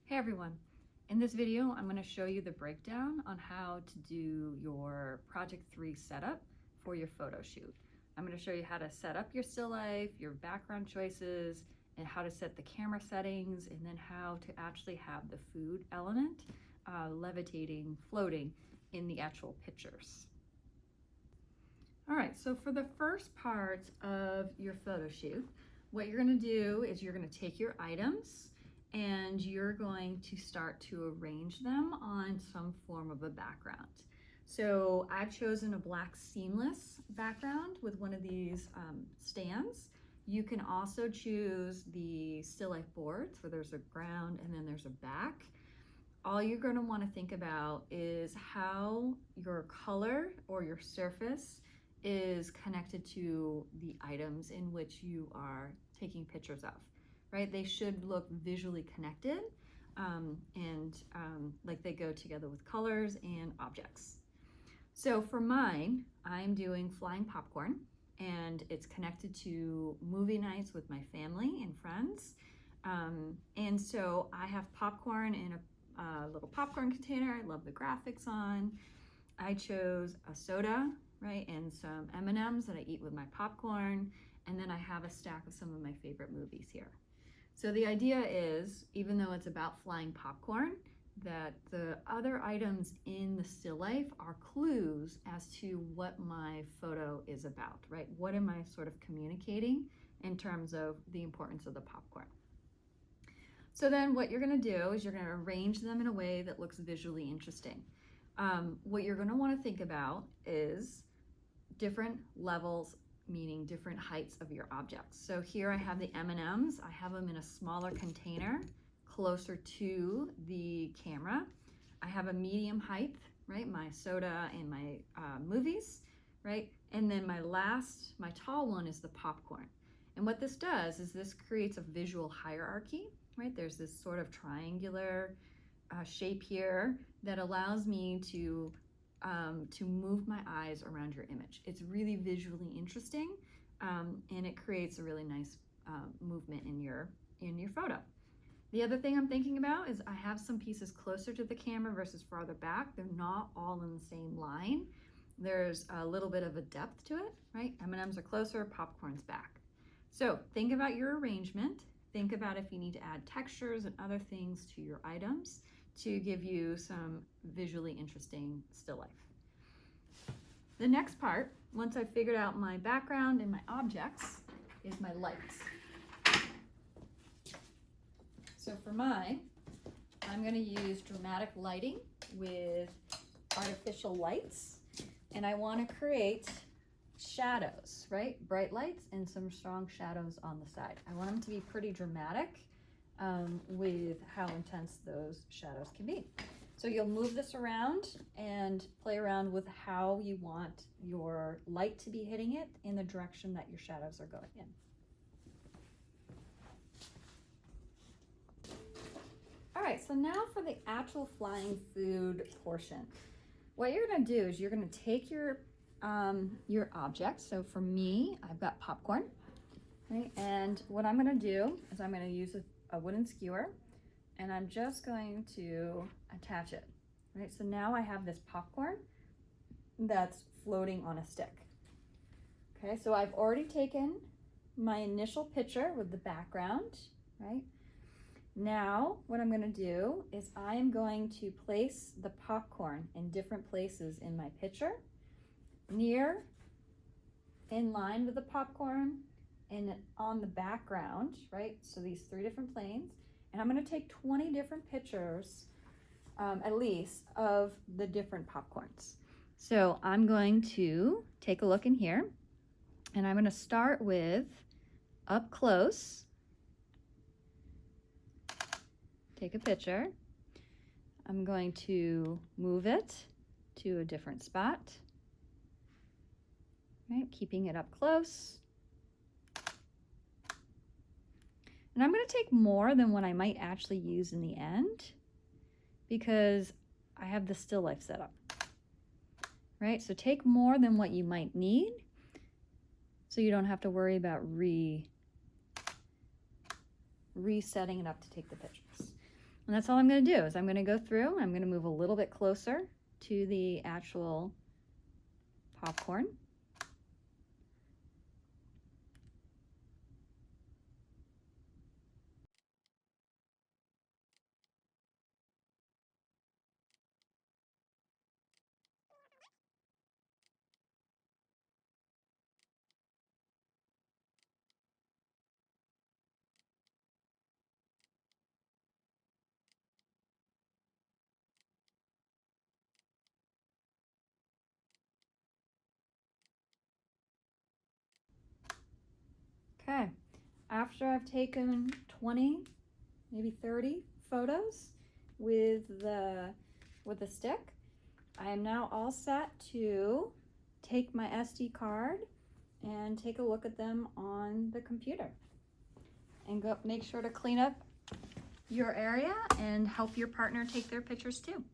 Hey everyone, in this video I'm going to show you the breakdown on how to do your Project 3 setup for your photo shoot. I'm going to show you how to set up your still life, your background choices, and how to set the camera settings, and then how to actually have the food element levitating, floating in the actual pictures. All right, so for the first part of your photo shoot, what you're going to do is you're going to take your items and you're going to start to arrange them on some form of a background. So I've chosen a black seamless background with one of these stands. You can also choose the still life boards where there's a ground and then there's a back. All you're going to want to think about is how your color or your surface is connected to the items in which you are taking pictures of. Right? They should look visually connected and like they go together with colors and objects. So for mine, I'm doing flying popcorn, and it's connected to movie nights with my family and friends. And so I have popcorn in a little popcorn container. I love the graphics on. I chose a soda, right, and some M&Ms that I eat with my popcorn. And then I have a stack of some of my favorite movies here. So the idea is, even though it's about flying popcorn, that the other items in the still life are clues as to what my photo is about, right? What am I sort of communicating in terms of the importance of the popcorn? So then what you're going to do is you're going to arrange them in a way that looks visually interesting. What you're going to want to think about is different levels, meaning different heights of your objects. So here I have the M&Ms. I have them in a smaller container closer to the camera. I have a medium height, right? My soda and my movies, right? And then my tall one is the popcorn. And what this does is this creates a visual hierarchy, right? There's this sort of triangular shape here that allows me to move my eyes around your image. It's really visually interesting, and it creates a really nice movement in your photo. The other thing I'm thinking about is I have some pieces closer to the camera versus farther back. They're not all in the same line. There's a little bit of a depth to it, right? M&Ms are closer, popcorn's back. So think about your arrangement. Think about if you need to add textures and other things to your items to give you some visually interesting still life. The next part, once I've figured out my background and my objects, is my lights. So for mine, I'm going to use dramatic lighting with artificial lights, and I want to create shadows, right? Bright lights and some strong shadows on the side. I want them to be pretty dramatic with how intense those shadows can be. So you'll move this around and play around with how you want your light to be hitting it in the direction that your shadows are going in. All right, so now for the actual flying food portion. What you're gonna do is you're gonna take your objects. So for me, I've got popcorn, right? And what I'm gonna do is I'm gonna use a wooden skewer, and I'm just going to attach it, right? So now I have this popcorn that's floating on a stick. Okay, so I've already taken my initial picture with the background, right? Now what I'm gonna do is I am going to place the popcorn in different places in my picture, near, in line with the popcorn, and on the background, right? So these 3 different planes. And I'm going to take 20 different pictures, at least, of the different popcorns. So I'm going to take a look in here, and I'm going to start with up close. Take a picture. I'm going to move it to a different spot, right? Keeping it up close. And I'm going to take more than what I might actually use in the end because I have the still life set up, right? So take more than what you might need so you don't have to worry about resetting it up to take the pictures. And that's all I'm going to do is I'm going to go through, I'm going to move a little bit closer to the actual popcorn. Okay, after I've taken 20, maybe 30 photos with the stick, I am now all set to take my SD card and take a look at them on the computer. And go make sure to clean up your area and help your partner take their pictures too.